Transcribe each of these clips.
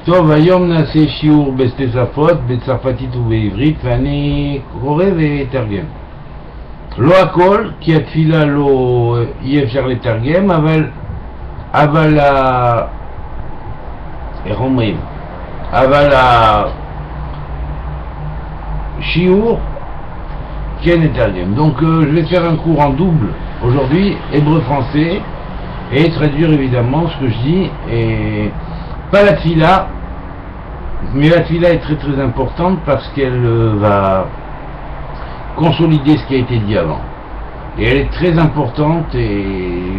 טוב, היום נעשה שיעור בשתי שפות, בצרפתית ובעברית, ואני קורא ותרגם. לא הכל, כי התפילה לא אי אפשר לתרגם, אבל איך אומרים? אבל השיעור כן לתרגם. Donc je vais faire un cours en double aujourd'hui, hébreu-français, et traduire évidemment ce que je dis, et pas la tfila, mais la tfila est très très importante parce qu'elle va consolider ce qui a été dit avant. Et elle est très importante et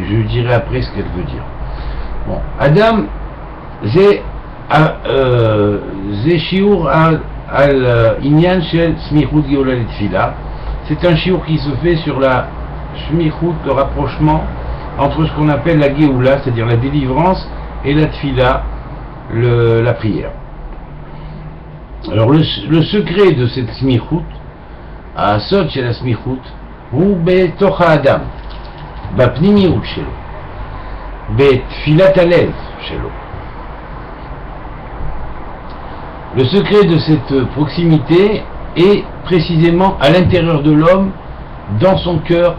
je dirai après ce qu'elle veut dire. Bon, Adam, c'est shiur al inyan shel smichut geola letfila. C'est un shiur qui se fait sur la smichut, le rapprochement entre ce qu'on appelle la geoula, c'est-à-dire la délivrance, et la tfila, la prière. Alors le secret de cette smichut, הסוד של הסמיכות הוא בתוך האדם, בפנימיות שלו, בתפילת הלב שלו. Le secret de cette proximité est précisément à l'intérieur de l'homme, dans son cœur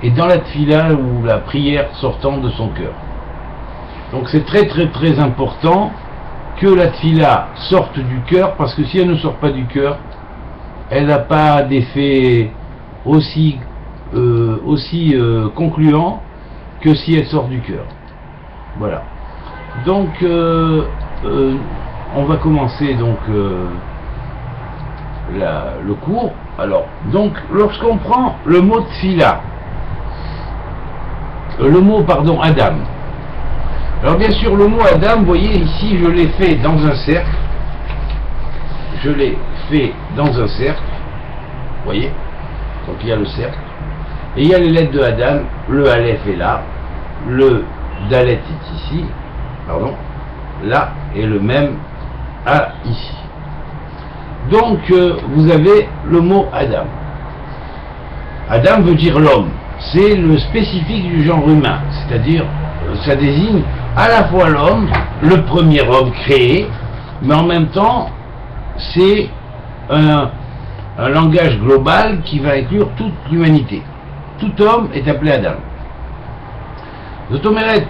et dans la tfila ou la prière sortant de son cœur. Donc c'est très très très important que la tfila sorte du cœur, parce que si elle ne sort pas du cœur, elle n'a pas d'effet aussi concluant que si elle sort du cœur. Voilà. Donc on va commencer donc le cours. Alors, donc lorsqu'on prend le mot tfila, Adam. Alors bien sûr le mot Adam, vous voyez ici je l'ai fait dans un cercle. Vous voyez, donc il y a le cercle, et il y a les lettres de Adam, le Aleph est là, le Dalet est ici, là, et le même A ici. Donc vous avez le mot Adam. Adam veut dire l'homme, c'est le spécifique du genre humain, c'est-à-dire ça désigne à la fois l'homme, le premier homme créé, mais en même temps c'est un langage global qui va inclure toute l'humanité. Tout homme est appelé Adam. זאת אומרת,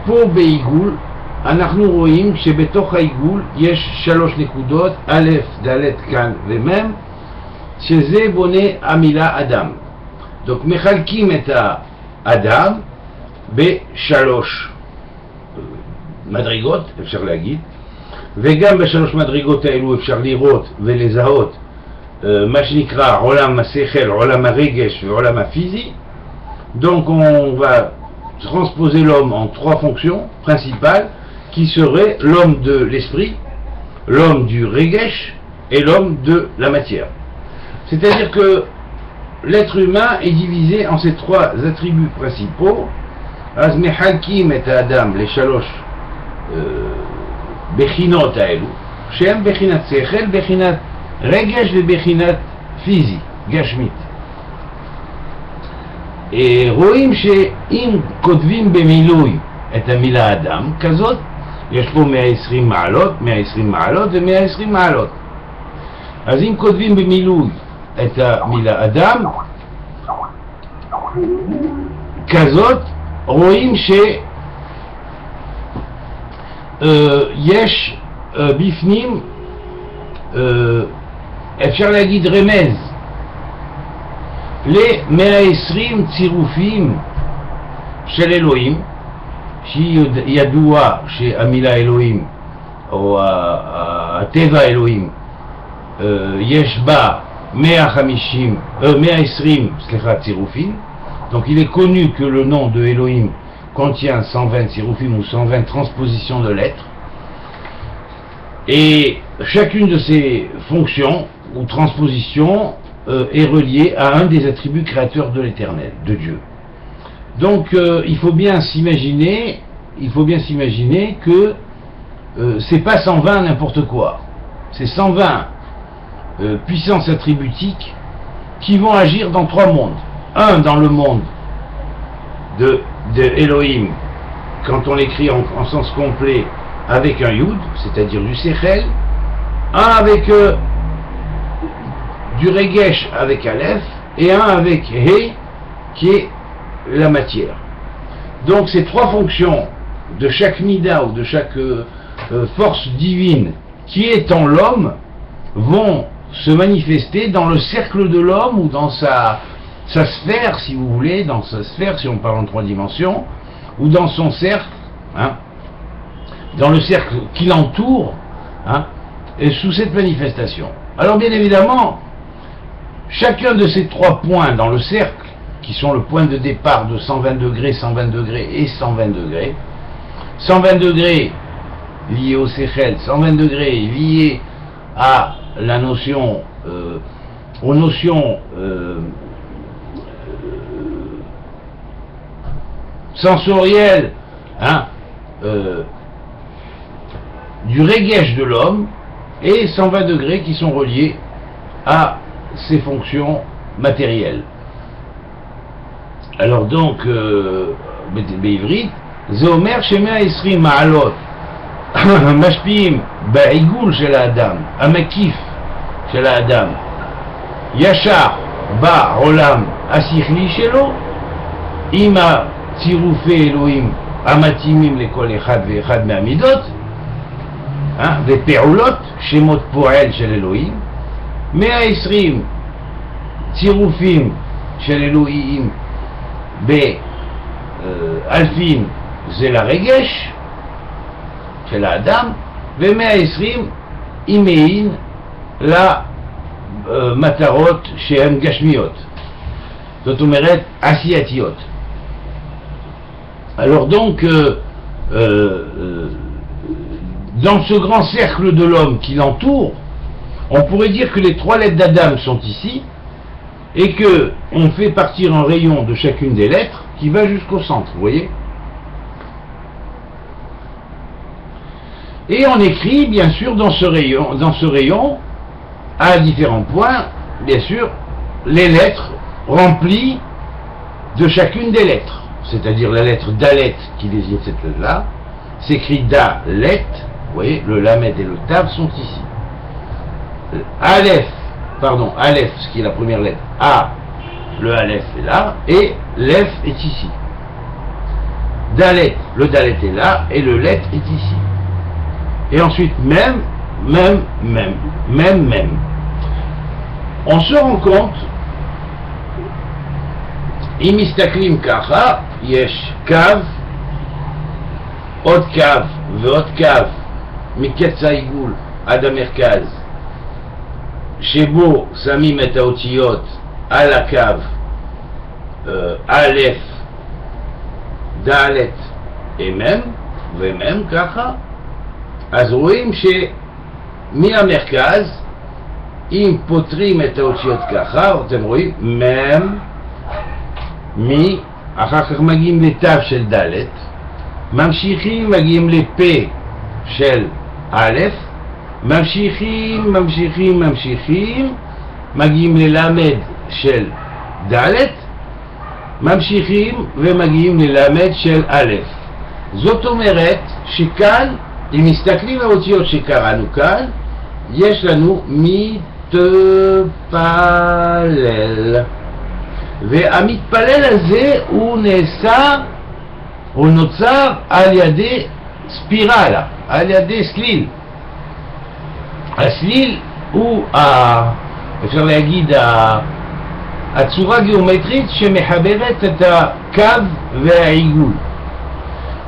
פה בעיגול אנחנו רואים שבתוך העיגול יש 3 נקודות, א', ד', כאן ומ', שזה בונה המילה אדם. donc מחלקים את האדם בשלוש מדרגות, אפשר להגיד, וגם בשלוש מדרגות האלו אפשר לראות ולזהות מה שנקרא עולם השכל, עולם הרגש ועולם הפיזי. Donc on va transposer l'homme en 3 fonctions principales qui seraient l'homme de l'esprit, l'homme du regesh et l'homme de la matière. C'est-à-dire que l'être humain est divisé en ces 3 attributs principaux. אז מחלקים את האדם לשלוש בחינות האלו, שהם בחינת שכל, בחינת רגש ובחינת פיזי, גשמית. רואים שאם כותבים במילוי את המילה אדם כזאת, יש פה 120 מעלות, 120 מעלות ו-120 מעלות. אז אם כותבים במילוי את המילה אדם כזאת, רואים שיש בפנים, אפשר להגיד רמז ל-120 צירופים של אלוהים, שידוע שהמילה אלוהים או הטבע אלוהים יש בה 120 צירופים. Donc il est connu que le nom de Elohim contient 120 tzirufim ou 120 transpositions de lettres, et chacune de ces fonctions ou transpositions est reliée à un des attributs créateurs de l'Éternel, de Dieu. Donc il faut bien s'imaginer que c'est pas 120 n'importe quoi, c'est 120 puissances attributiques qui vont agir dans 3 mondes. Un dans le monde de Elohim, quand on l'écrit en sens complet, avec un Yud, c'est-à-dire du Sechel, un avec du Regesh avec Aleph, et un avec He, qui est la matière. Donc ces trois fonctions de chaque Nida ou de chaque force divine qui est en l'homme vont se manifester dans le cercle de l'homme ou dans sa sphère, si vous voulez, dans sa sphère, si on parle en 3 dimensions, ou dans son cercle, hein, dans le cercle qui l'entoure, hein, et sous cette manifestation. Alors bien évidemment, chacun de ces 3 points dans le cercle, qui sont le point de départ de 120 degrés, 120 degrés et 120 degrés, 120 degrés liés au Sechel, 120 degrés liés à la notion, aux notions sensorielles, hein, du Regesh de l'homme, et 120 degrés qui sont reliés à ses fonctions matérielles. Alors donc, בעברית, זה אומר ש120 מעלות משפיעים בעיגול של האדם, המקיף של האדם, ישר בעולם השכלי שלו, עם הצירופי אלוהים המתאימים לכל אחד ואחד מהמידות, ופעולות, שמות פועל של אלוהים, 120 צירופים של אלוהים באלפין זה לרגש של האדם, ו120 אימהין למטרות שהן גשמיות, זאת אומרת עשייתיות. Alors donc dans ce grand cercle de l'homme qui l'entoure, on pourrait dire que les 3 lettres d'Adam sont ici, et que on fait partir un rayon de chacune des lettres qui va jusqu'au centre, vous voyez. Et on écrit bien sûr dans ce rayon à différents points, bien sûr, les lettres remplies de chacune des lettres, c'est-à-dire la lettre Dalet qui désigne cette lettre-là, s'écrit Dalet, vous voyez, le Lamed et le Tav sont ici. Aleph, ce qui est la première lettre, A, le Aleph est là, et Lef est ici. Dalet, le Dalet est là, et le Let est ici. Et ensuite, même. On se rend compte, אם מסתכלים ככה, יש קו, עוד קו ועוד קו מקץ העיגול עד המרכז, שבו שמים את האותיות על הקו א', ד', מ' ומ' ככה, אז רואים שמהמרכז, אם פותרים את האותיות ככה, אתם רואים מ', מי, אחר כך מגיעים לתו של ד', ממשיכים, מגיעים לפה של א', ממשיכים, מגיעים ללמד של ד', ממשיכים ומגיעים ללמד של א'. זאת אומרת שכאן, אם מסתכלים על האותיות שקראנו כאן, יש לנו מתפלל. והמתפלל הזה הוא נוצר על ידי ספירלה, על ידי סליל. הסליל הוא, אפשר להגיד, הצורה הגיאומטרית שמחברת את הקו והעיגול.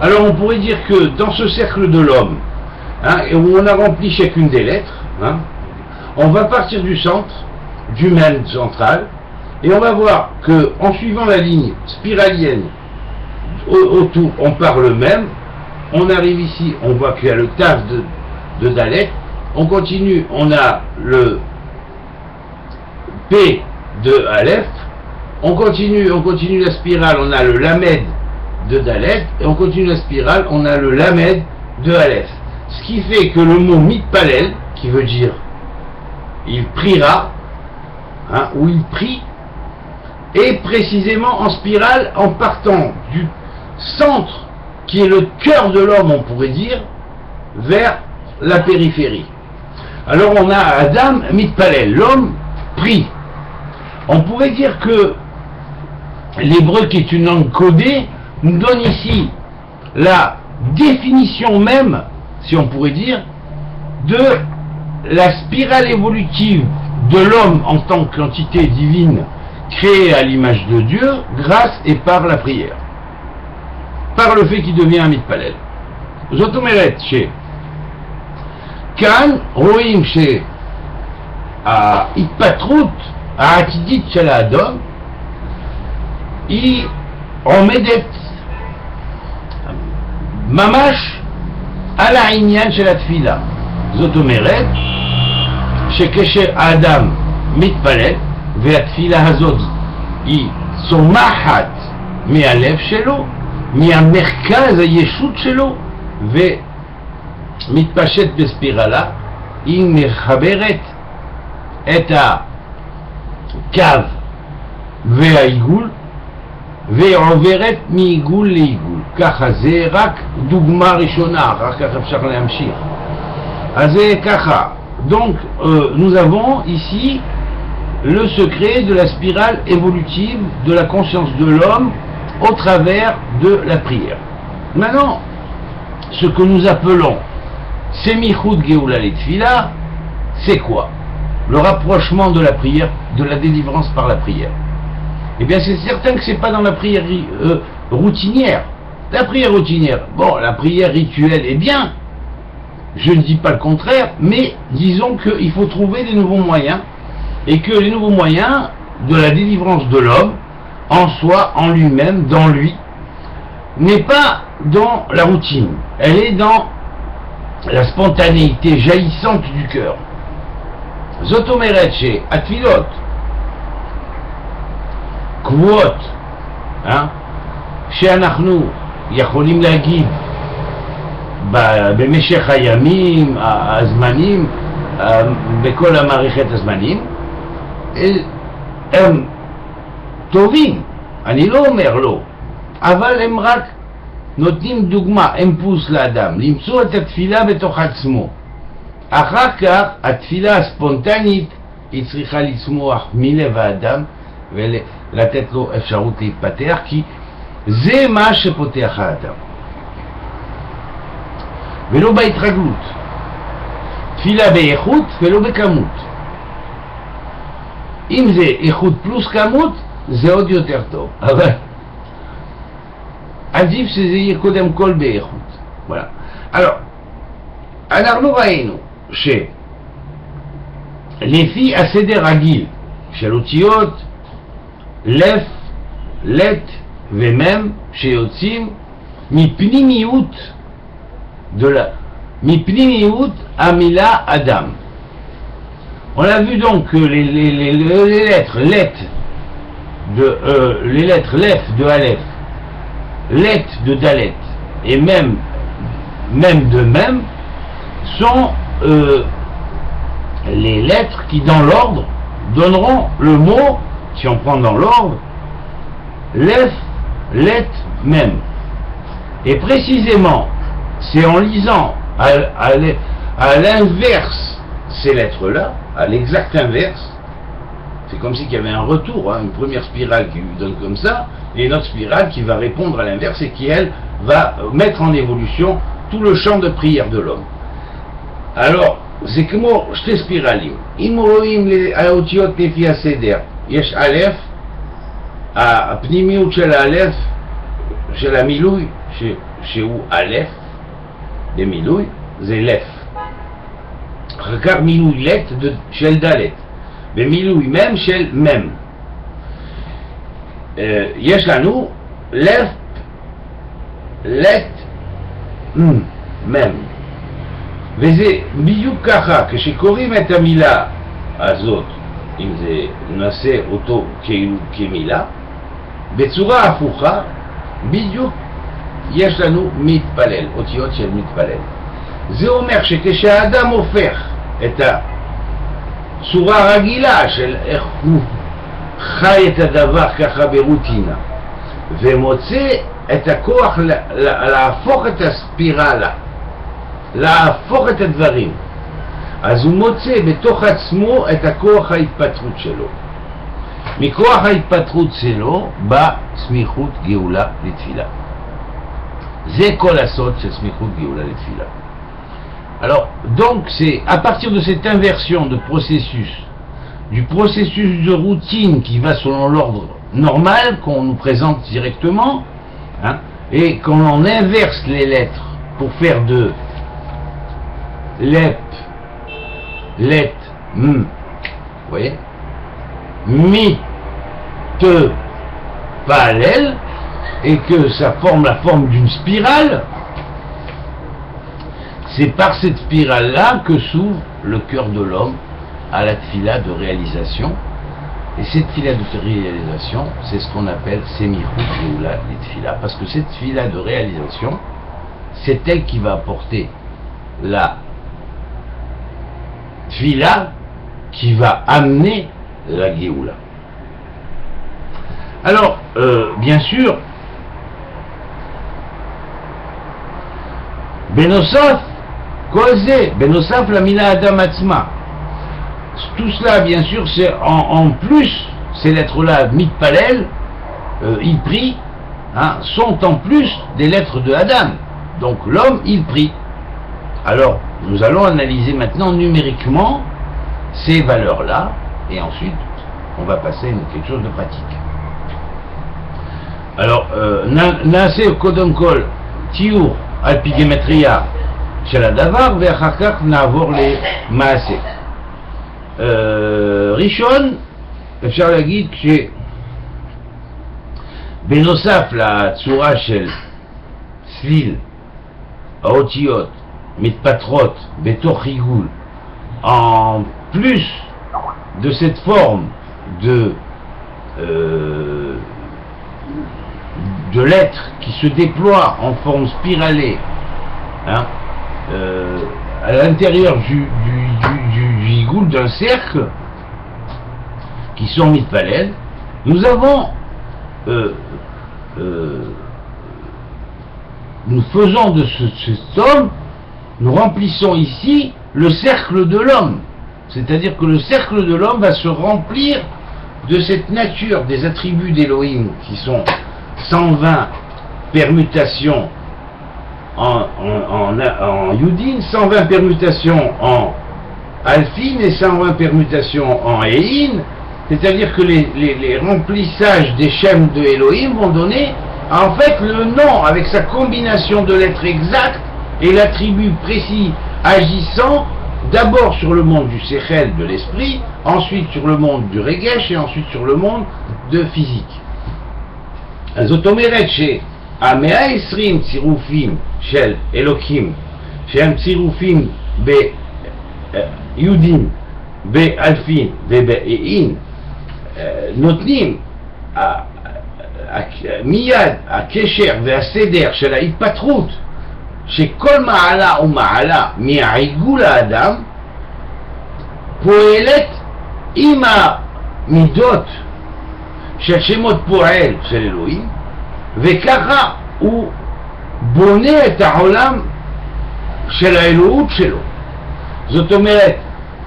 Alors on pourrait dire que dans ce cercle de l'homme, où on a rempli chacune des lettres, on va partir du centre, du même central, et on va voir que en suivant la ligne spiralienne autour, on part le même. On arrive ici, on voit qu'il y a le taf de Dalet. On continue, on a le P de Aleph. On continue la spirale, on a le Lamed de Dalet. Et on continue la spirale, on a le Lamed de Aleph. Ce qui fait que le mot mitpalel, qui veut dire il priera, ou il prie, est précisément en spirale en partant du centre qui est le cœur de l'homme, on pourrait dire, vers la périphérie. Alors on a Adam mitpalel, l'homme prie. On pourrait dire que l'hébreu, qui est une langue codée, nous donne ici la définition même, si on pourrait dire, de la spirale évolutive de l'homme en tant qu'entité divine créée à l'image de Dieu grâce et par la prière, par le fait qu'il devient un mitpalel. זאת אומרת שכאן רואים שההתפטרות העתידית של האדון היא עומדת ממש על העניין של התפילה. זאת אומרת שכשהאדם מתפלל והתפילה הזאת היא צומחת מהלב שלו, מהמרכז הישות שלו, ומתפשט בספירלה, היא מחברת את הקו והעיגול ועוברת מעיגול לעיגול. ככה, זה רק דוגמה ראשונה, אחר כך אפשר להמשיך. אז זה ככה. Donc nous avons ici le secret de la spirale évolutive de la conscience de l'homme au travers de la prière. Maintenant, ce que nous appelons Semichut Geoula Letfila, c'est quoi? Le rapprochement de la prière, de la délivrance par la prière. Eh bien, c'est certain que c'est pas dans la prière routinière. La prière routinière, bon, la prière rituelle est bien, je ne dis pas le contraire, mais disons qu'il faut trouver des nouveaux moyens, et que les nouveaux moyens de la délivrance de l'homme, en soi, en lui-même, dans lui, n'est pas dans la routine, elle est dans la spontanéité jaillissante du cœur. Zot omeret she'atfilot קבועות, שאנחנו יכולים להגיד במשך הימים, הזמנים, בכל המערכת הזמנים, הם טובים, אני לא אומר לא, אבל הם רק נותנים דוגמה, הם פוס לאדם, למצוא את התפילה בתוך עצמו. אחר כך התפילה הספונטנית היא צריכה לצמוח מלב האדם ולתת לו אפשרות להתפתח, כי זה מה שפותח האדם ולא בהתרגלות. תפילה באיכות ולא בכמות. אם זה איכות פלוס כמות זה עוד יותר טוב, אבל עדיף שזה יהיה קודם כל באיכות. voilà. Alors, אנחנו ראינו שלפי הסדר רגיל של אותיות לף, לט ומם שיוצאים מפנימיות המילה אדם. On a vu donc que les lettres let les lettres lef de Aleph, let de Dalet et même de même sont les lettres qui dans l'ordre donneront le mot, si on prend dans l'ordre, lef, let, même. Et précisément, c'est en lisant à l'inverse ces lettres-là, à l'exact inverse, c'est comme si il y avait un retour, une première spirale qui lui donne comme ça, et une autre spirale qui va répondre à l'inverse et qui, elle, va mettre en évolution tout le champ de prière de l'homme. Alors, זה כמו שתי ספירלים. אם רואים האותיות לפי הסדר, יש א', הפנימיות של האלף, של המילוי, שהוא א', במילוי, זה לף. אחר כך מילוי לט של ד', במילוי מם של מם. יש לנו לף, לט, מם. וזה בדיוק ככה, כשקוראים את המילה הזאת, אם זה נעשה אותו כאילו כמילה, בצורה הפוכה, בדיוק יש לנו מתפלל, אותיות של מתפלל. זה אומר שכשהאדם הופך את הצורה הרגילה של איך הוא חי את הדבר ככה ברוטינה, ומוצא את הכוח להפוך את הספירלה להפוך את הדברים. אז הוא מוצא בתוך עצמו את הכוח ההתפטרות שלו. מכוח ההתפטרות שלו בא סמיכות גאולה לתפילה. זה כל הסוד של סמיכות גאולה לתפילה. Alors, donc, c'est à partir de cette inversion de processus, du processus de routine qui va selon l'ordre normal qu'on nous présente directement, hein, et quand on inverse les lettres pour faire de lep, let, vous voyez, mi, te, palel, et que ça forme la forme d'une spirale, c'est par cette spirale-là que s'ouvre le cœur de l'homme à la tfila de réalisation. Et cette tfila de réalisation, c'est ce qu'on appelle Semichut Geoula les tfila. Parce que cette tfila de réalisation, c'est elle qui va apporter la tfila qui va amener la Geoula. Alors, bien sûr, Benosaf, Kozé, Benosaf la Mina Adam Atzma. Tout cela, bien sûr, c'est en plus, ces lettres-là, Mitpalel, il prie, hein, sont en plus des lettres de Adam. Donc l'homme, il prie. Alors, nous allons analyser maintenant numériquement ces valeurs-là, et ensuite, on va passer à quelque chose de pratique. Alors, Naase Kodom Kol, Tiur, Alpi Gematria, של הדבר, ואחר כך נעבור למעשה. ראשון, אפשר להגיד שבנוסף לצורה של צליל, האותיות מתפתחות בתוך עיגול, en plus de cette forme de lettres qui se déploient en forme spiralée, hein, à l'intérieur du gigoul, d'un cercle, qui sont mitpalel, nous avons, nous faisons de cet homme, nous remplissons ici le cercle de l'homme. C'est-à-dire que le cercle de l'homme va se remplir de cette nature des attributs d'Elohim, qui sont 120 permutations en Yudin, 120 permutations en Alfin et 120 permutations en Ein, c'est-à-dire que les remplissages des schèmes de Elohim vont donner en fait le nom avec sa combinaison de lettres exactes et l'attribut précis agissant d'abord sur le monde du Sechel, de l'esprit, ensuite sur le monde du Regesh et ensuite sur le monde de physique. זאת אומרת שה-120 צירופים של אלוקים, שהם צירופים ביודין, באלפין ובאין, נותנים מיד הקשר והסדר של ההתפתחות שכל מעלה ומעלה מהעיגול האדם פועלת עם המידות של שמות פועל של אלוהים, וככה הוא בונה את העולם של האלוהות שלו. זאת אומרת,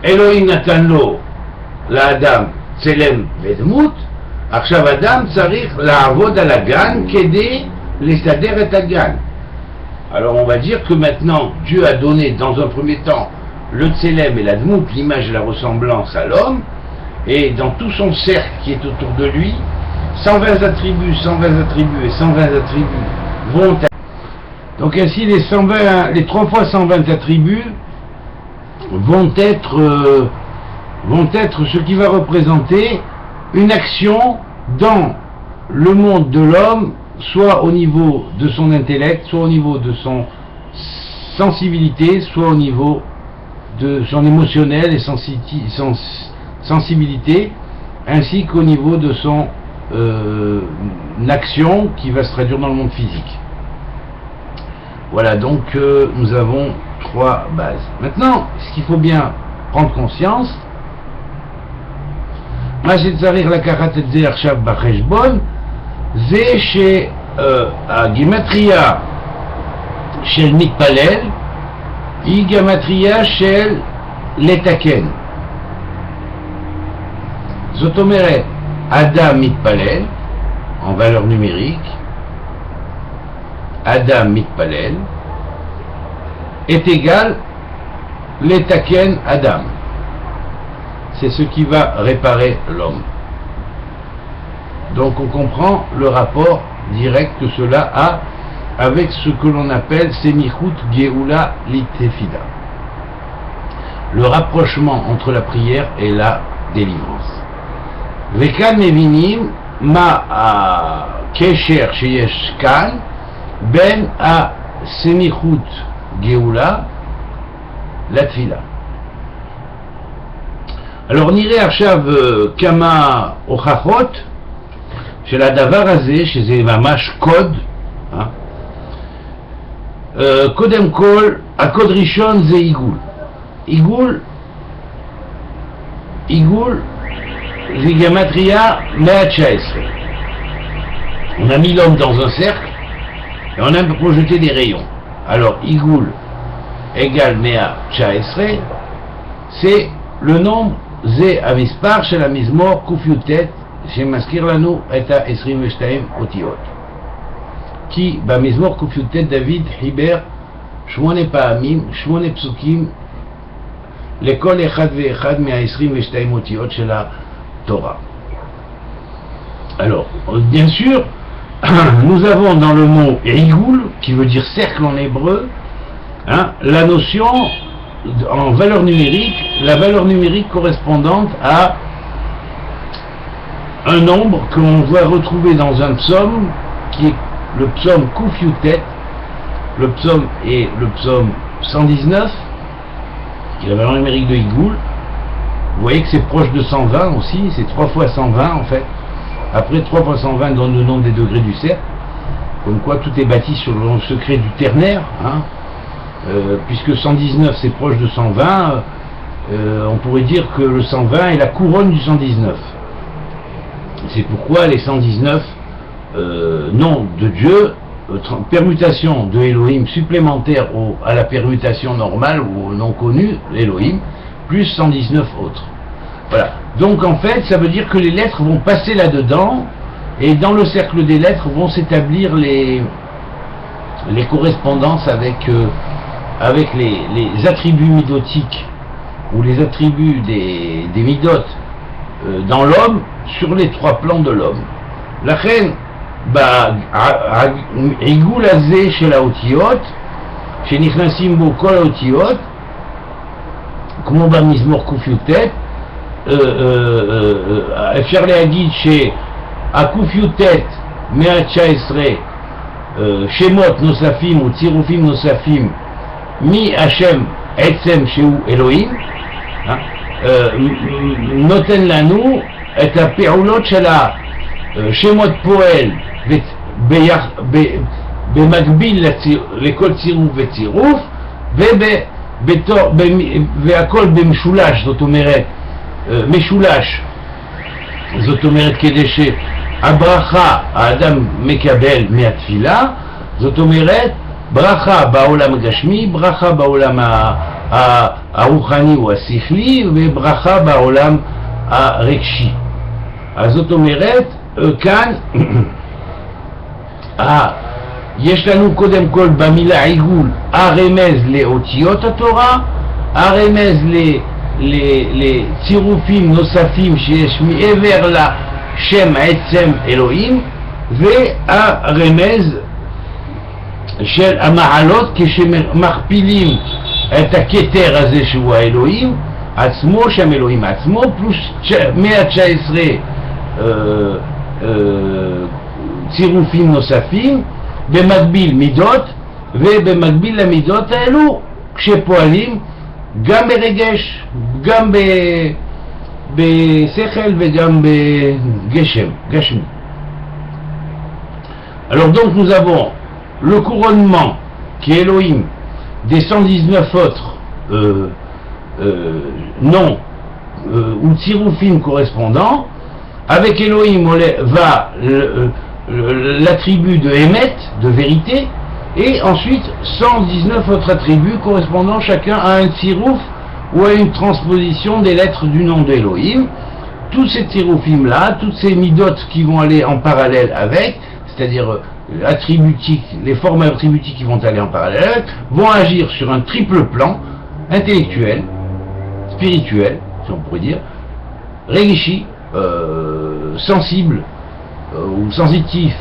אלוהים נתן לו, לאדם, צלם ודמות, עכשיו אדם צריך לעבוד על הגן כדי לסדר את הגן. Alors on va dire que maintenant Dieu a donné dans un premier temps le tsélem et la dmout, l'image et la ressemblance à l'homme, et dans tout son cercle qui est autour de lui, 120 attributs et 120 attributs vont... Donc ainsi les 3 fois 120 attributs vont être ce qui va représenter une action dans le monde de l'homme, soit au niveau de son intellect, soit au niveau de son sensibilité, soit au niveau de son émotionnel et sensibilité, ainsi qu'au niveau de son action qui va se traduire dans le monde physique. Voilà, donc nous avons 3 bases. Maintenant, ce qu'il faut bien prendre conscience, מה שצריך לקחת את זה עכשיו בחשבון, זה שהגימטריה של מתפלל, היא גמטריה של לתקן. זאת אומרת, אדם מתפלל, en valeur numérique, Adam mitpalel, est égal letaken Adam. C'est ce qui va réparer l'homme. Donc on comprend le rapport direct que cela a avec ce que l'on appelle Semichut Geoula Litefida. Le rapprochement entre la prière et la délivrance. Vekan mevinim ma kesher sheyesh kan ben a semichut geoula la tfila. Alors niré עכשיו כמה הוכחות של הדבר הזה, שזה ממש קוד. קודם כל, הקוד ראשון זה עיגול. עיגול זה גימטריה 119. On a mis l'homme dans un cercle et on a projeté des rayons. Alors, Igoul égale 119, c'est le nombre זה המספר של המזמור ק"ט שמזכיר לנו את ה-22 אותיות. כי במזמור ק"ט דוד חיבר 8 פעמים, 8 פסוקים לכל אחד ואחד מה-22 אותיות של Torah. Alors, bien sûr, nous avons dans le mot Igoul, qui veut dire cercle en hébreu, la notion en valeur numérique, la valeur numérique correspondante à un nombre que l'on va retrouver dans un psaume, qui est le psaume Koufyoutet. Le psaume est le psaume 119, qui est la valeur numérique de Igoul. Vous voyez que c'est proche de 120 aussi, c'est 3 fois 120 en fait. Après 3 fois 120 donne le nombre des degrés du cercle, comme quoi tout est bâti sur le secret du ternaire, puisque 119 c'est proche de 120, on pourrait dire que le 120 est la couronne du 119. C'est pourquoi les 119 noms de Dieu, permutation de Elohim supplémentaire à la permutation normale ou au nom connu, Elohim, plus 119 autres. Voilà. Donc en fait, ça veut dire que les lettres vont passer là-dedans, et dans le cercle des lettres vont s'établir les correspondances avec les attributs midotiques, ou les attributs des midotes dans l'homme, sur les 3 plans de l'homme. La reine, עיגול הזה של האותיות, שנכנסים בו כל האותיות, כמו במזמור ק"ט, אפשר להגיד שהק"ט 119 שמות נוספים או צירופים נוספים מהשם עצם שהוא אלוהים, נותן לנו את הפעולות של השמות פועל במקביל לכל צירוף וצירוף, והכל במשולש, זאת אומרת משולש, זאת אומרת כדי שהברכה האדם מקבל מהתפילה, זאת אומרת ברכה בעולם הגשמי, ברכה בעולם הרוחני או השכלי, וברכה בעולם הרגשי. אז זאת אומרת כאן יש לנו קודם כל במילה עיגול הרמז לאותיות התורה, הרמז לצירופים נוספים שיש מעבר לשם עצם אלוהים, והרמז של המעלות כשמכפילים את הכתר הזה שהוא האלוהים עצמו, שם אלוהים עצמו, פלוס 119 צירופים נוספים, במקביל מידות, ובמקביל למידות האלו כשפועלים גם ברגש, גם בשכל וגם בגשם, גשמי. Alors donc nous avons le couronnement qui est Elohim des 119 autres noms ou tsiroufim correspondants. Avec Elohim va l'attribut de Emet, de vérité, et ensuite 119 autres attributs correspondant chacun à un tsirouf ou à une transposition des lettres du nom d'Elohim. Tous ces tsiroufim là, toutes ces midotes qui vont aller en parallèle avec, c'est-à-dire attributiques, les formes attributiques qui vont aller en parallèle avec, vont agir sur un triple plan, intellectuel, spirituel, si on pourrait dire, régishi, sensible, ou sensitif,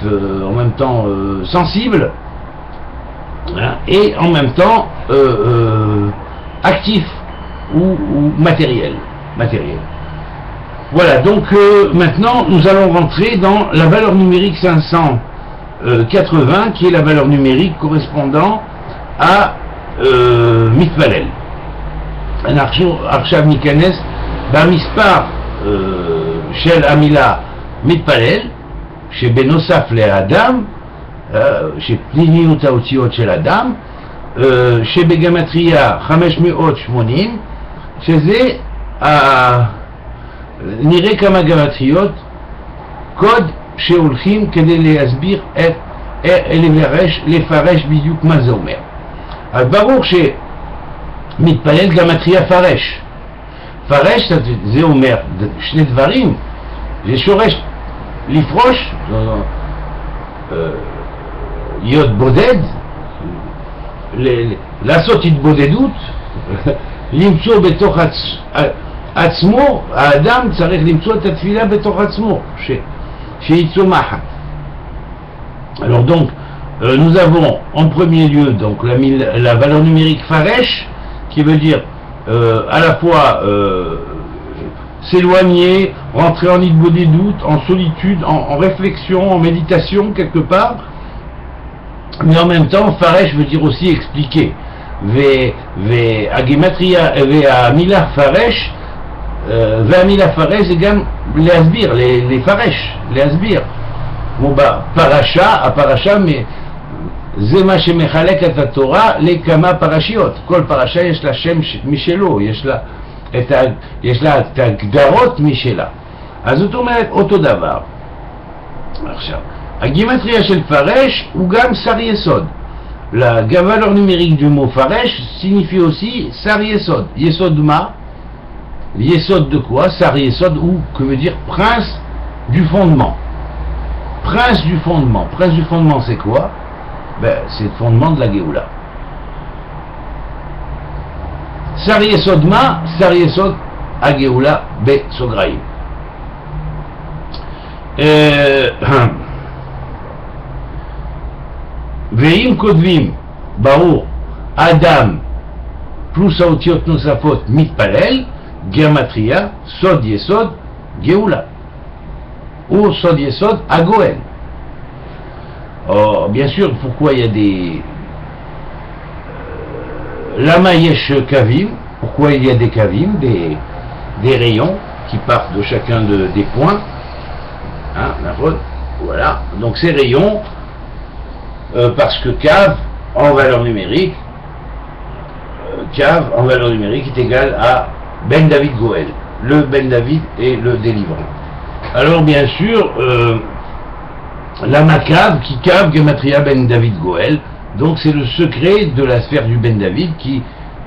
en même temps sensible, hein, et en même temps actif ou matériel. Voilà, donc maintenant nous allons rentrer dans la valeur numérique 580, qui est la valeur numérique correspondant à Mitpalel. עכשיו ניכנס במספר של המילה מתפלל, שבנוסף לאדם, שפנימיות האותיות של אדם, שבגמטריה 580, שזה, נראה כמה גמטריות, קוד שהולכים כדי להסביר לפרש בדיוק מה זה אומר. אז ברור מתפלל גמטריה פרש. פרש זה אומר שני דברים, זה שורש לפרוש, להיות בודד, לעשות התבודדות, למצוא בתוך עצמו, האדם צריך למצוא את התפילה בתוך עצמו, שהיא צומחת. Alors donc, nous avons en premier lieu donc la valeur numérique faresh, qui veut dire à la fois s'éloigner, rentrer en doute, en solitude, en réflexion, en méditation quelque part, mais en même temps faresh veut dire aussi expliquer. והמילה פרש, והמילה פרש זה גם להסביר, לפרש, להסביר. כמו בפרשה, הפרשה זה מה שמחלק את התורה לכמה פרשיות. כל פרשה יש לה שם משלו, יש לה את ההגדרות משלה. אז זאת אומרת אותו דבר. עכשיו, הגימטריה של פרש הוא גם שר יסוד. La valeur numérique du mot faresh signifie aussi sar yesod. Yesod ma? Yesod de quoi? Sar yesod, ou que veut dire prince du fondement. Prince du fondement. Prince du fondement, c'est quoi? Ben, c'est le fondement de la Géoula. Sar yesod ma? Sar yesod a Géoula be sograïm. ואם כותבים ברור אדם פלוס האותיות נוספות מתפלל, גמטריה, סוד יסוד, גאולה, ou סוד יסוד, הגואל. Bien sûr, pourquoi il y a des... Lama yesh kavim, pourquoi il y a des kavim, des rayons qui partent de chacun des points, hein, voilà, donc ces rayons, parce que Kav en valeur numérique est égal à Ben David Goël, le Ben David et le délivrant. Alors bien sûr la Makav qui Kav Gematria Ben David Goël, donc c'est le secret de la sphère du Ben David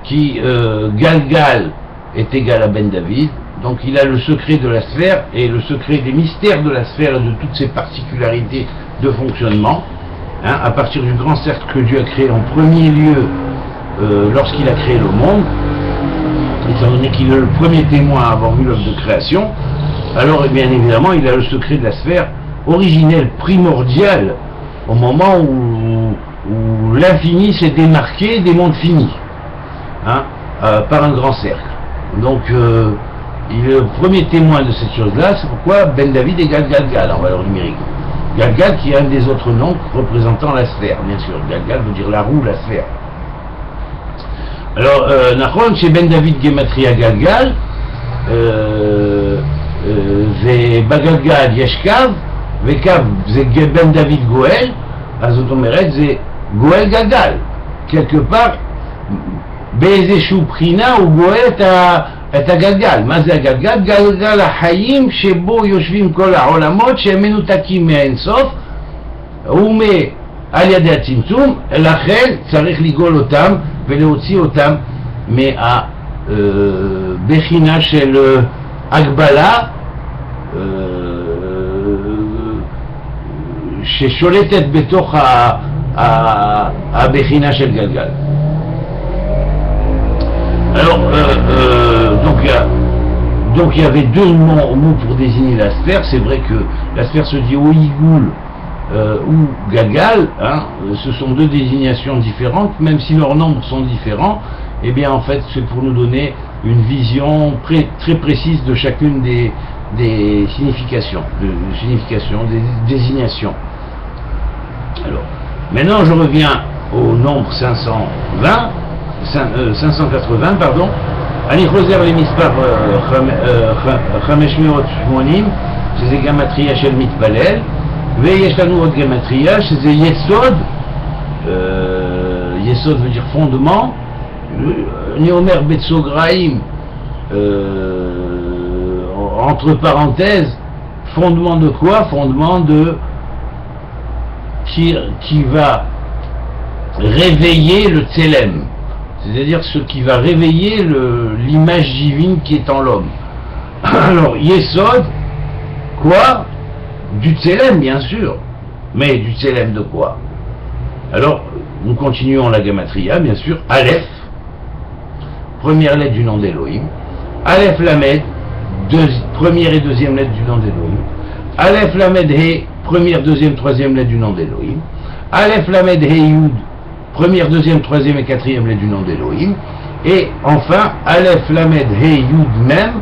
qui Galgal est égal à Ben David, donc il a le secret de la sphère et le secret des mystères de la sphère et de toutes ses particularités de fonctionnement. Hein, à partir du grand cercle que Dieu a créé en premier lieu lorsqu'il a créé le monde, étant donné qu'il est le premier témoin à avoir vu l'œuvre de création, alors bien évidemment il a le secret de la sphère originelle, primordiale, au moment où l'infini s'est démarqué des mondes finis, hein, par un grand cercle. Donc il est le premier témoin de cette chose-là, c'est pourquoi Ben David égale Galgal en valeur numérique. Galgal qui est un des autres noms représentant la sphère, bien sûr. Galgal veut dire la roue, la sphère. Alors, Nachon, chez Ben David Gematria Galgal, ובגלגל יש קו, וקו זה Ben David גואל, אז זאת אומרת זה גואל גלגל. quelque part, באיזשהו בחינה הוא גואל את הגלגל. מה זה הגלגל? גלגל החיים שבו יושבים כל העולמות שהם מנותקים מהאינסוף, הוא על ידי הצמצום, לכן צריך לגאול אותם ולהוציא אותם מהבחינה של הגבלה ששולטת בתוך הבחינה של גלגל. Alors, donc il y avait deux mots pour désigner la sphère. C'est vrai que la sphère se dit Oïgoul ou Galgal, hein, ce sont deux désignations différentes, même si leurs nombres sont différents. Et bien en fait c'est pour nous donner une vision très précise de chacune des significations, des désignations. Alors, maintenant je reviens au nombre 580, pardon. אני חוזר למספר 580, שזה גמטריה של מתפלל, ויש לנו עוד גמטריה שזה יסוד, יסוד veut dire fondement, אני אומר בסוגריים, entre parenthèses, fondement de quoi? Fondement de qui va réveiller le tselem, c'est-à-dire ce qui va réveiller l'image divine qui est en l'homme. Alors, Yesod, quoi? Du tselem, bien sûr, mais du tselem de quoi? Alors, nous continuons la gematria, bien sûr. Aleph, première lettre du nom d'Elohim. Aleph Lamed, première et deuxième lettre du nom d'Elohim. Aleph Lamed He, première, deuxième, troisième lettre du nom d'Elohim. Aleph Lamed He Yud, première, deuxième, troisième et quatrième lettre du nom d'Elohim. Et enfin, Aleph Lamed He Yud Mem.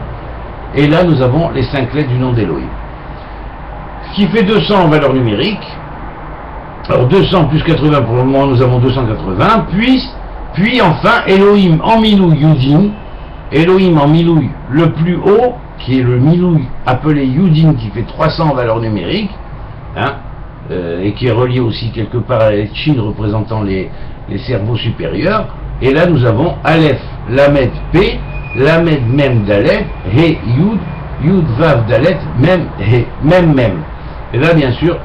Et là, nous avons les 5 lettres du nom d'Elohim. Ce qui fait 200 en valeur numérique. Alors 200 plus 80, pour le moment, nous avons 280. Puis enfin, Elohim en Milouï Yudin. Elohim en Milouï le plus haut, qui est le Milouï appelé Yudin, qui fait 300 en valeur numérique. Hein, et qui est relié aussi quelque part à la Chine représentant les cerveaux supérieurs. Et là nous avons Aleph, Lamed, P, Lamed, Mem, Dalet, He, Yud, Yud, Vav, Dalet, Mem, He, Mem. Et là bien sûr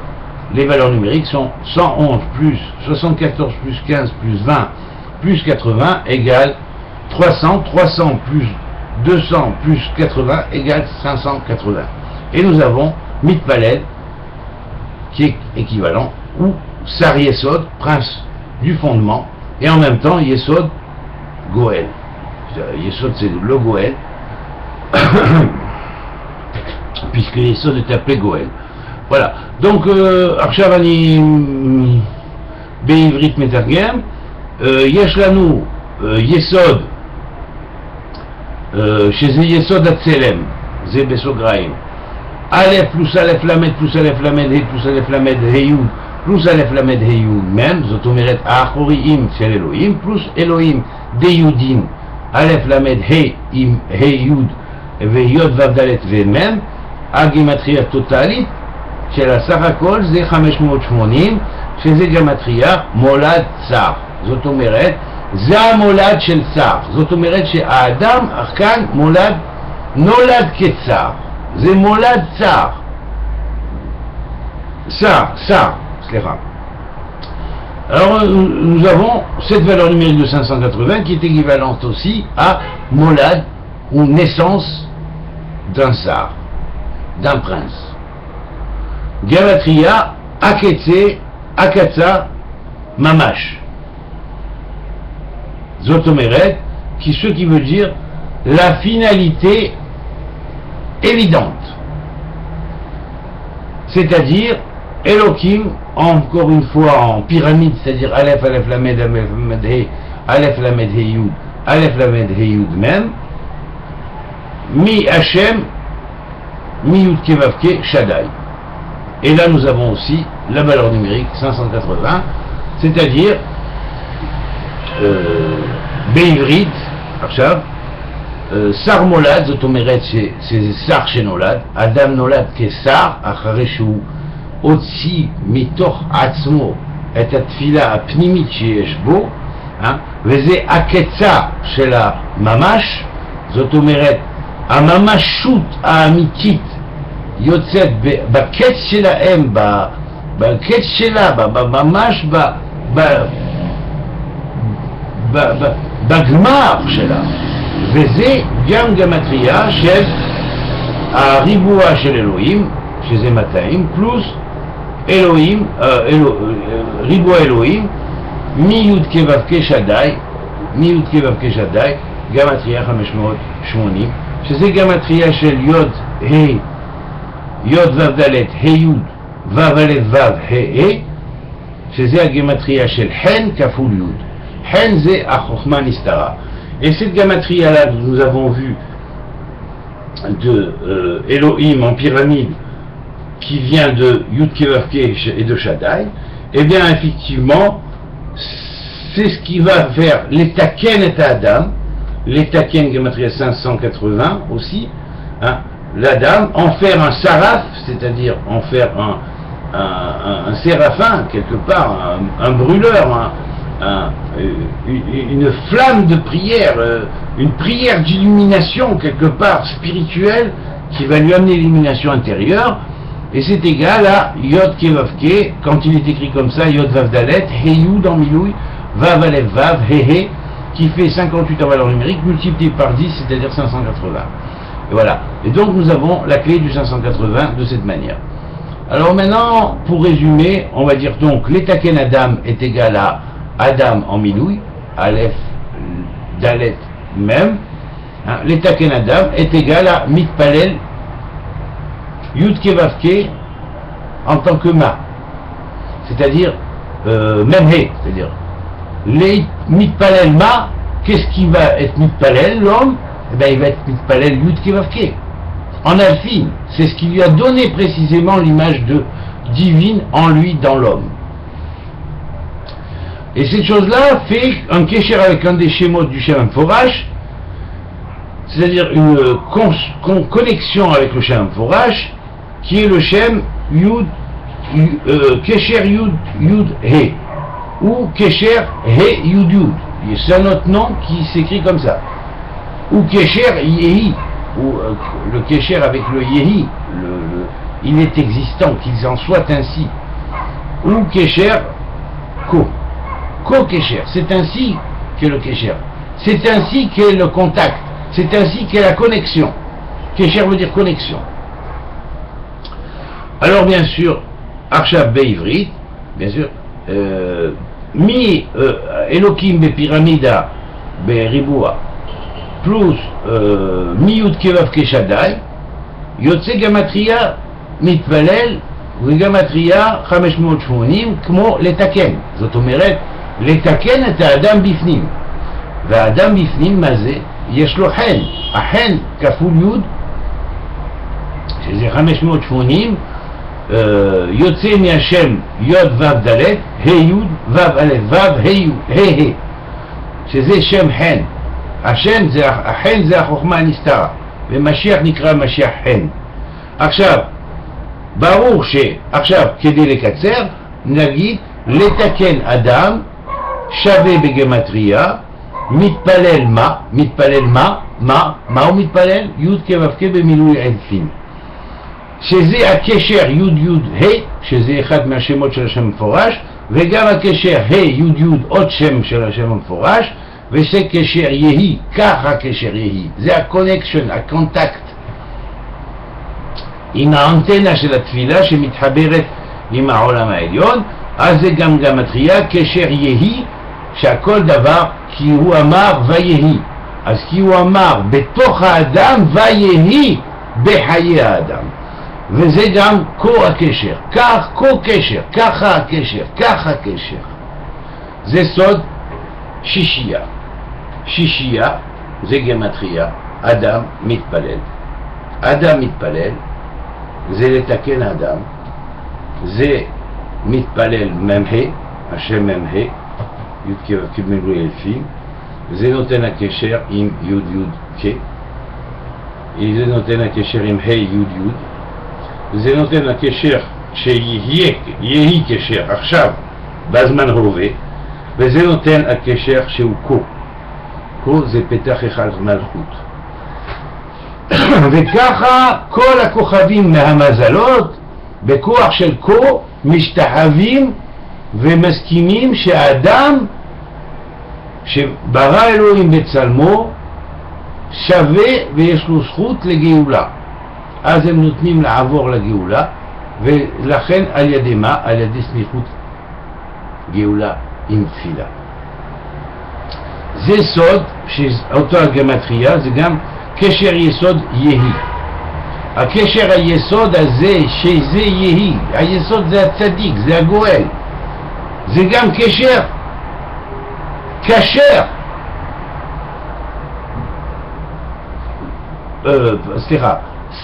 les valeurs numériques sont 111 plus 74 plus 15 plus 20 plus 80 égale 300, 300 plus 200 plus 80 égale 580. Et nous avons Mitpaled, qui est équivalent, ou Sar Yesod, prince du fondement, et en même temps Yesod Goël. Yesod c'est le Goël, puisque Yesod est appelé Goël. Voilà, donc עכשיו אני בעברית מתרגם. יש לנו יסוד שזה יסוד הצלם, זה בסוגריים. א' פלוס א' למד פלוס א' למד ה' פלוס א' למד ה' י' פלוס א' למד ה' י' מ', זאת אומרת האחוריים של אלוהים פלוס אלוהים דיודין א' למד ה' עם ה' י' וי' ו' ד' ומ'. הגימטריה טוטלית של הסך הכל זה 580, שזה גימטריה מולד צר. זאת אומרת זה המולד של צר, זאת אומרת שהאדם כאן נולד כצר, זה מולד צר, סליחה. Alors nous avons cette valeur numérique de 580 qui est équivalente aussi à molad ou naissance d'un tsar, d'un prince. Gematria Aketse Akatsa Mamash. Zotomeret, ce qui veut dire la finalité évidente. C'est-à-dire Elohim, encore une fois en pyramide, c'est-à-dire Aleph, Aleph, Lamed, Aleph, Lamed, He, Aleph, Lamed, He, Yud, Aleph, Lamed, He, Yud, même, Mi Hashem, Mi Yud, Kevavke, Shaddai. Et là nous avons aussi la valeur numérique 580, c'est-à-dire בעברית, עכשיו, שר מולד, זאת אומרת שזה שר שנולד, אדם נולד כשר אחרי שהוא הוציא מתוך עצמו את התפילה הפנימית שיש בו, וזה הקצה של הממש, זאת אומרת הממשות האמיתית יוצאת בקץ שלהם, בקץ שלה, ממש בגמר שלה, וזה גם גמטריה של הריבוע של אלוהים, שזה 200, פלוס אלוהים, ריבוע אלוהים, מיוד כו' שדי, מיוד כו' שדי, גמטריה 580, שזה גמטריה של יוד ה' יוד ו' ד' ה' יוד ו' א' ו' ה', שזה הגמטריה של חן כפול יוד. חן זה החוכמה נסתרה. Et cette gamatria-là que nous avons vue de Elohim en pyramide, qui vient de Yud Kevavke et de Shaddai, eh bien effectivement, c'est ce qui va faire l'Etaken et Adam, l'Etaken Gematria 580 aussi, hein, l'Adam, en faire un saraf, c'est-à-dire en faire un séraphin, quelque part, un brûleur, une flamme de prière, une prière d'illumination quelque part spirituelle qui va lui amener l'illumination intérieure, et c'est égal à Yod Kevavke, quand il est écrit comme ça, Yod Vav Dalet, He Yud en Miloui, Vav Alev Vav, He He, qui fait 58 en valeur numérique, multiplié par 10, c'est-à-dire 580. Et voilà. Et donc nous avons la clé du 580 de cette manière. Alors maintenant, pour résumer, on va dire donc, l'Etaken Adam est égal à Adam en Miloui, Aleph, Dalet, même. Hein, l'Etaken Adam est égal à Mitpalel, Yud Kevavke, en tant que Ma. C'est-à-dire, même He, c'est-à-dire, les Mitpalel Ma, qu'est-ce qui va être Mitpalel, l'homme? Eh bien, il va être Mitpalel Yud Kevavke. En alphine, c'est ce qui lui a donné précisément l'image de divine en lui, dans l'homme. Et cette chose-là fait un kécher avec un des schémas du Shem Forash, c'est-à-dire une connexion avec le Shem Forash, qui est le Shem Yud, Kesher Yud Yud He, ou Kesher He Yud Yud. C'est un autre nom qui s'écrit comme ça. Ou Kesher Yehi, ou le Kesher avec le Yehi, il est existant, qu'il en soit ainsi. Ou Kesher Ko. Ko-Kesher, c'est ainsi qu'est le Kesher. C'est ainsi qu'est le contact. C'est ainsi qu'est la connexion. Kesher veut dire connexion. Alors bien sûr, Arshab Beivrit, bien sûr, mi Elokim be Pyramida be Ribua, plus mi Yud Kevavke Shaddai, Yotze Gamatria Mitvalel, וגמטריה 580 כמו לתקן. זאת אומרת, לתקן את האדם בפנים. והאדם בפנים, מה זה? יש לו חן. החן כפול יוד, שזה 580, יוצא מהשם יוד וו דלת, ה' יוד, וו א' וו, ה' יוד, ה', שזה שם חן. החן זה החוכמה הנסתרה, ומשיח נקרא משיח חן. עכשיו, ברור שעכשיו כדי לקצר נגיד לתקן אדם שווה בגמטריה מתפלל מה הוא מתפלל? יוד כו' במילוי אלפין, שזה הקשר יוד יוד ה', שזה אחד מהשמות של השם המפורש, וגם הקשר ה' יוד יוד עוד שם של השם המפורש, וזה קשר יהי, ככה קשר יהי, זה הקונקשן, הקונטקט עם האנטנה של התפילה שמתחברת עם העולם העליון. אז זה גם גמטריה קשר יהי, שהכל דבר כי הוא אמר ויהי, אז כי הוא אמר בתוך האדם ויהי בחיי האדם, וזה גם כה הקשר, כך כה קשר, ככה הקשר, ככה קשר. זה סוד שישייה. שישייה זה גמטריה אדם מתפלל. אדם מתפלל זה לתקן האדם, זה מתפלל ממה, השם ממה, יוד כו' במילוי אלפין, זה נותן הקשר עם יוד יוד כ', זה נותן הקשר עם ה' יוד יוד, זה נותן הקשר שיהי קשר עכשיו בזמן הווה, וזה נותן הקשר שהוא כה. כה זה פתח אחד מלכות. וככה כל הכוכבים מהמזלות בכוח של כה משתחווים ומסכימים שהאדם שברא אלוהים בצלמו שווה ויש לו זכות לגאולה. אז הם נותנים לעבור לגאולה, ולכן על ידי מה? על ידי סמיכות גאולה עם תפילה. זה סוד שאותו הגמטריה, זה גם קשר יסוד יהי. הקשר היסוד הזה שזה יהי, היסוד זה הצדיק, זה הגואל, זה גם קשר כשר, סליחה,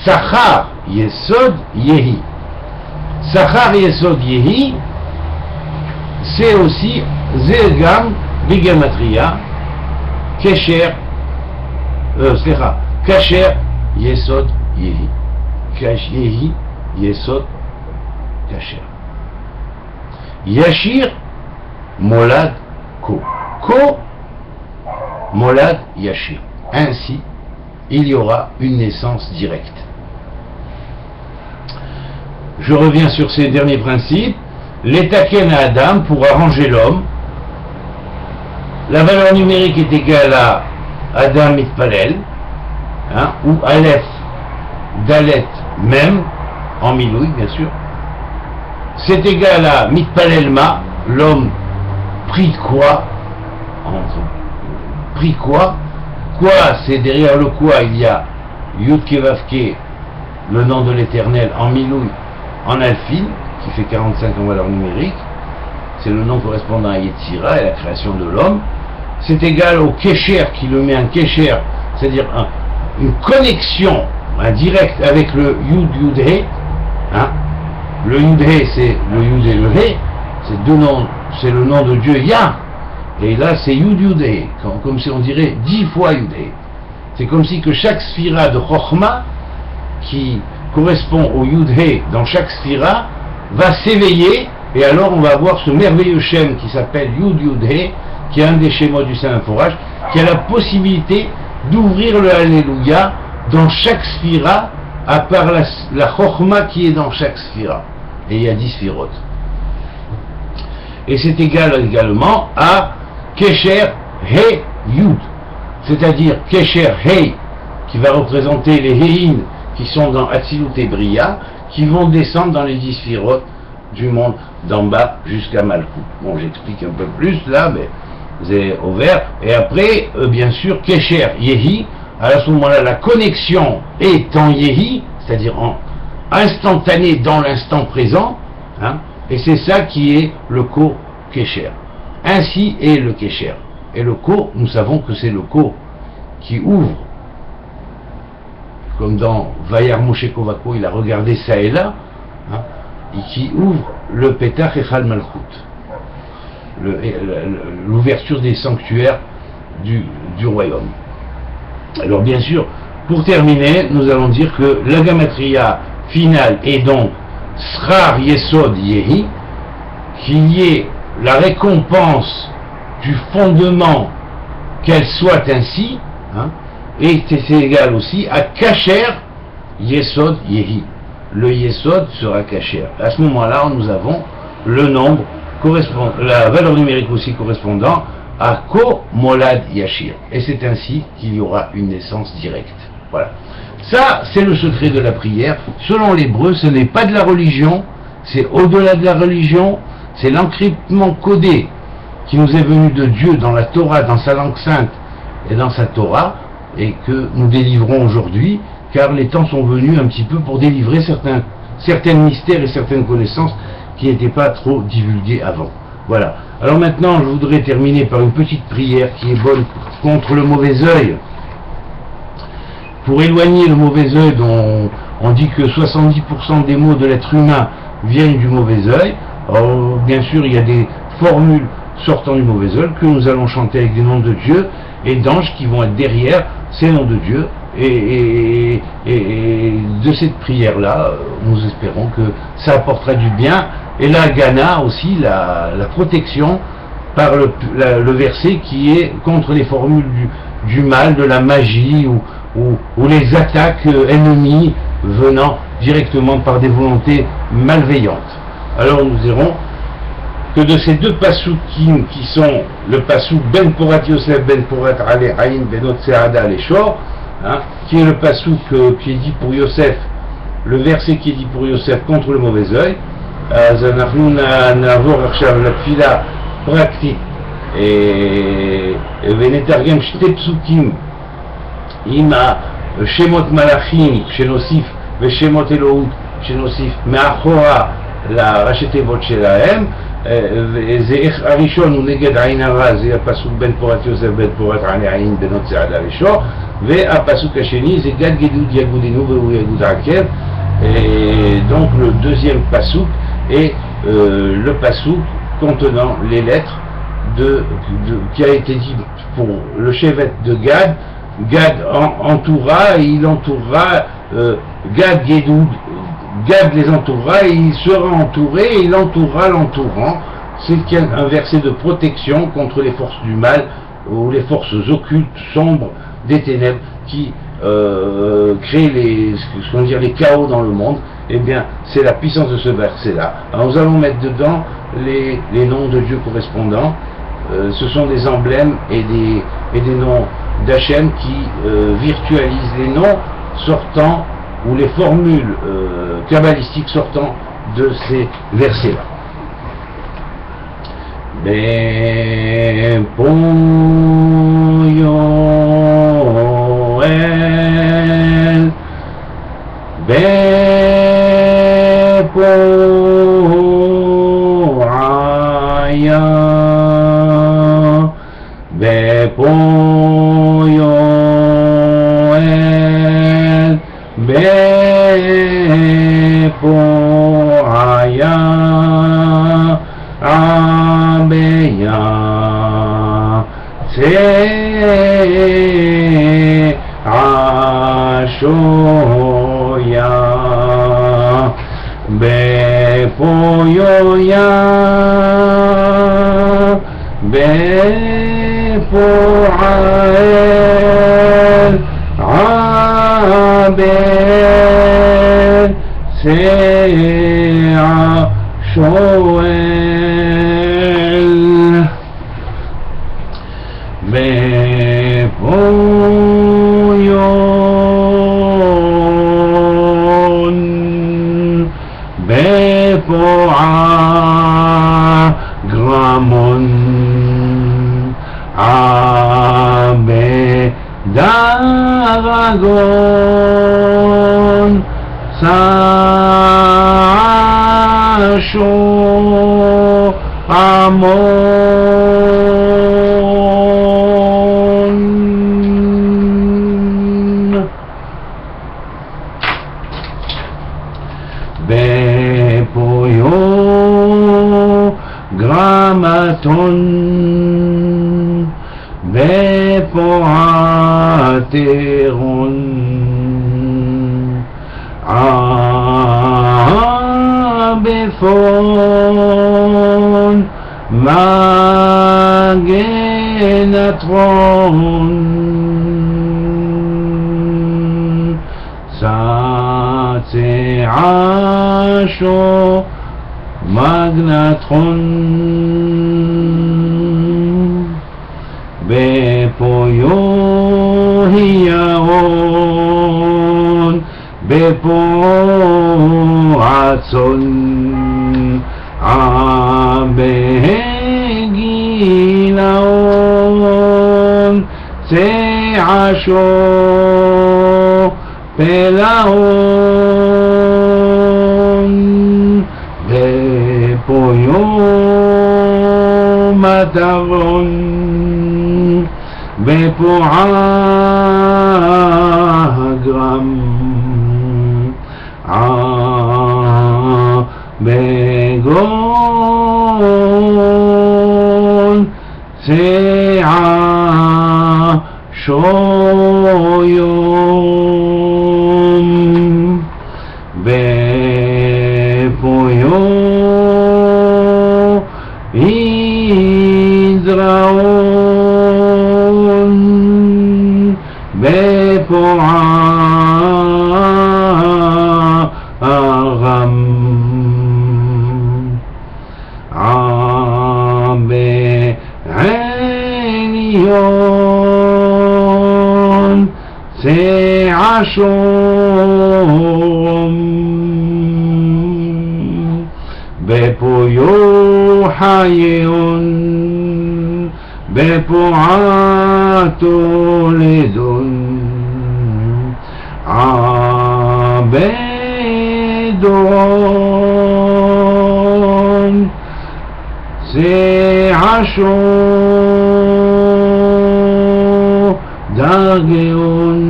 שכר יסוד יהי. שכר יסוד יהי זה aussi, זה גם בגמטריה קשר, סליחה, כשר יסוד יהי. יהי יסוד כשר. ישיר מולד כה. כה molad yashir. Ainsi, il y aura une naissance directe. Je reviens sur ces derniers principes. L'étaken à Adam pour arranger l'homme. La valeur numérique est égale à Adam mitpalel, hein, ou Aleph, Dalet même, en milouï bien sûr. C'est égal à mitpalelma, l'homme prie quoi? Prie quoi? Quoi, c'est derrière le quoi, il y a Yud Kevavke, le nom de l'éternel en milouï, en alphine, qui fait 45 en valeur numérique. C'est le nom correspondant à Yetzira et la création de l'homme. C'est égal au Kesher, qui le met un Kesher, c'est-à-dire une connexion indirecte avec le Yud Yud He. Hein? Le Yud He, c'est le Yud et le He, c'est deux noms, c'est le nom de Dieu Yah. Et là, c'est Yud Yud He, comme si on dirait 10 fois Yud He. C'est comme si que chaque sphira de Chochma, qui correspond au Yud He dans chaque sphira, va s'éveiller, et alors on va avoir ce merveilleux Shem qui s'appelle Yud Yud He, qui est un des schémas du Saint-Forage, qui a la possibilité d'ouvrir le Alléluia dans chaque sphira, à part la Chochma qui est dans chaque sphira. Et il y a 10 sphirotes. Et c'est égal également à Kesher He Yud, c'est-à-dire Kesher He, qui va représenter les Heiin qui sont dans Atzilut et Bria, qui vont descendre dans les 10 sphirotes du monde d'en bas jusqu'à Malkout. Bon, j'explique un peu plus là, mais c'est ouvert. Et après, bien sûr, Kesher Yehi, à ce moment-là, la connexion est en Yehi, c'est-à-dire en instantané dans l'instant présent, hein, et c'est ça qui est le Ko Kesher. Ainsi est le Kesher. Et le Ko, nous savons que c'est le Ko qui ouvre, comme dans Vayar Moshe Kovako, il a regardé ça et là, hein, et qui ouvre le Petach Echal Malchut, l'ouverture des sanctuaires du royaume. Alors bien sûr, pour terminer, nous allons dire que la gamatria finale est donc Srar Yesod Yehi, qu'il y ait la récompense du fondement, qu'elle soit ainsi, hein, et c'est égal aussi à Kasher Yesod Yehi. Le Yesod sera Kasher. À ce moment-là, nous avons le nombre la valeur numérique aussi correspondant à Ko Molad Yashir. Et c'est ainsi qu'il y aura une naissance directe. Voilà. Ça, c'est le secret de la prière. Selon l'hébreu, ce n'est pas de la religion, c'est au-delà de la religion, c'est l'encryptement codé qui nous est venu de Dieu dans la Torah, dans sa langue sainte et dans sa Torah, et que nous délivrons aujourd'hui, car les temps sont venus un petit peu pour délivrer certains mystères et certaines connaissances qui n'étaient pas trop divulguées avant. Voilà. Alors maintenant, je voudrais terminer par une petite prière qui est bonne contre le mauvais œil. Pour éloigner le mauvais œil, dont on dit que 70% des maux de l'être humain viennent du mauvais œil. Alors, bien sûr, il y a des formules sortant du mauvais œil que nous allons chanter avec des noms de Dieu et d'anges qui vont être derrière ces noms de Dieu. Et de cette prière-là, nous espérons que ça apportera du bien. Et la Gana aussi, la protection par le verset qui est contre les formules du mal, de la magie ou les attaques ennemies venant directement par des volontés malveillante. Alors nous dirons que de ces deux pasukim qui sont le pasouk Ben Porat Yosef Ben Porat Ale Aïn Benot Seada Leshor, qui est le pasouk qui est dit pour Yosef, le verset qui est dit pour Yosef contre le mauvais œil. אז אנחנו נעבור עכשיו לתפילה פרקטית ונתרגם שתי פסוקים עם השמות מלאכים שנוסיף ושמות אלוהות שנוסיף מאחורה לראשי תיבות שלהם. זה הראשון הוא נגד עין הרע, זה הפסוק בין פורת יוסף בין פורת עני עין בנות צעדה לשור, והפסוק השני זה גד גדוד יגודנו והוא יגוד עקב. Donc le deuxième passouk est le passouk contenant les lettres qui a été dit pour le chevet de Gad. Gad entourera et il entourera Gad Gedoud. Gad les entourera et il sera entouré et il entourera l'entourant. C'est un verset de protection contre les forces du mal ou les forces occultes, sombres des ténèbres qui créent les chaos dans le monde. Eh bien, c'est la puissance de ce verset-là. Alors, nous allons mettre dedans les noms de Dieu correspondants. Ce sont des emblèmes et des noms d'Hachem qui virtualisent les noms sortant ou les formules kabbalistiques sortant de ces versets-là. Bepoyoel Bepoaya Bepoyoel Bepoaya Abeya Se Ashoya Bepoyoya Bepoael Abel Se Ashoel Bepoyon Bepoa Gramon Abe Daragon Sasho Amon Bepoyo Gramaton Bepoateron Abefon Magenatron Satseasho Magnatron Bepoyo Hiyaon Bepoatson Abegilaon Seasho Pelaon Bepoyo Mataron Bepoagram Begon Sea Shoyom Bepoyo Idraon Bepoa Aram עשום בפויו חיון בפועתו לדון עבדון זה עשו דרגון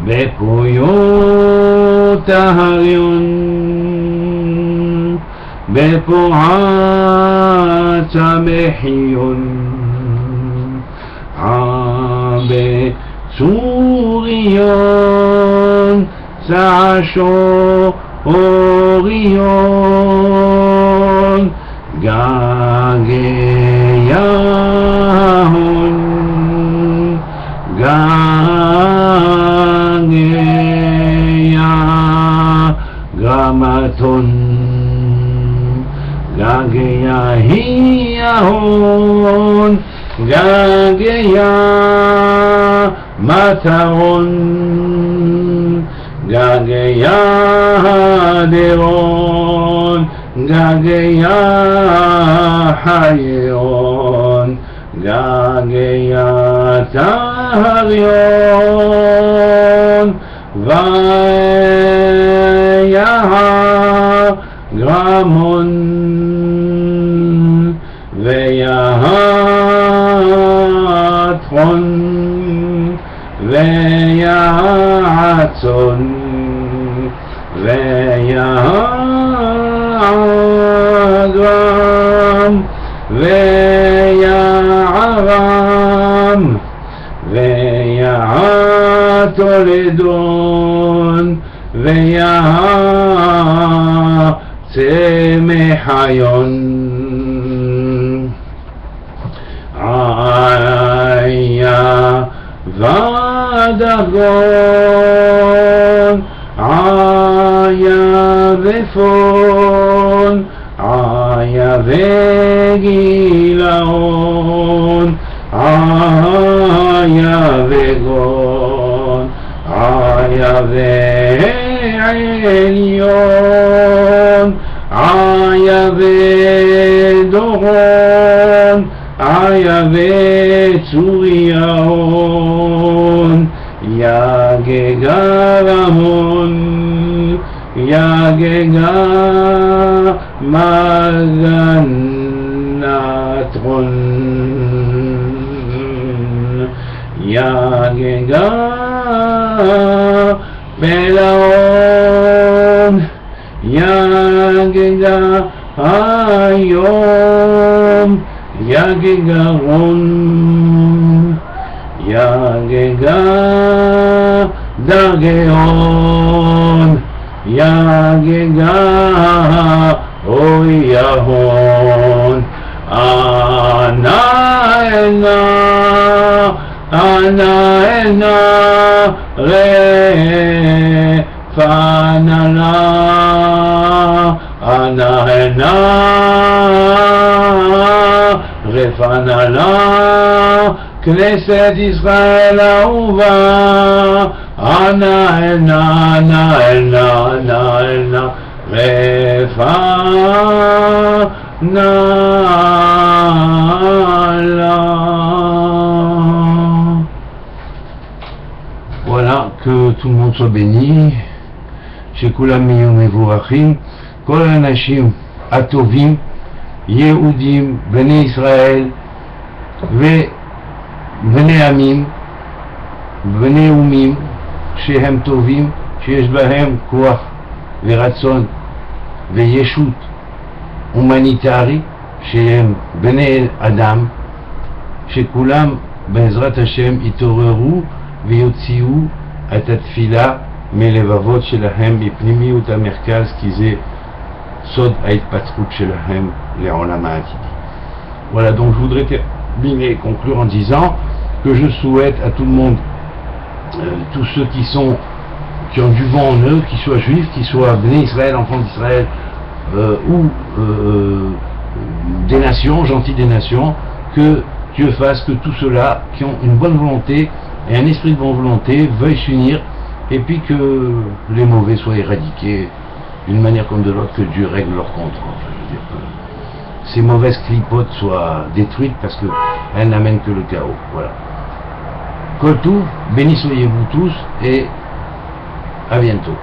בפויו טהריון בפועת המחיון בצוריון צעשו אוריון גגייהון גגיה גרמתון גגייהון גגיה מטרון גגיה דרון גגיה חיון גגיה טהריון ויה גרמון ויעטרון ויעצון ויעגרם ויערם ויעתולדון ויעצמחיון עיה ודגון עיה ופון עיה וגילאון עיה וגון עיה ועליון עיה ודורון עיה וצוריון יגגה רמון יגגה מגנטרון יגגה פלאון יגגה היום יגגרון יגגה דרגאון יגגה אוי יהון אנה אנה רפננה אנה רפננה כנסת ישראל אהובה אנה Voilà, que tout le monde soit béni. שכולם יהיו מבורכים. כל האנשים הטובים, יהודים, בני ישראל ובני עמים, בני אומים, שהם טובים, שיש בהם כוח ורצון וישות הומניטרי, שהם בני אדם, שכולם בעזרת השם יתעוררו ויוציאו את התפילה מלבבות שלהם, מפנימיות המרכז, כי זה סוד ההתפתחות שלהם לעולם העתידי. Voilà, donc je voudrais terminer et conclure en disant que je souhaite à tout le monde, tous ceux qui ont du vent en eux, qu'ils soient juifs, qu'ils soient bénis Israël, enfants d'Israël, ou des nations, gentils des nations, que Dieu fasse que tous ceux-là qui ont une bonne volonté et un esprit de bonne volonté veuillent s'unir, et puis que les mauvais soient éradiqués d'une manière comme de l'autre, que Dieu règle leur compte. Enfin, je veux dire que ces mauvaises clipotes soient détruites parce qu'elles n'amènent que le chaos. Voilà. Coltou, béni soyez-vous tous et à bientôt.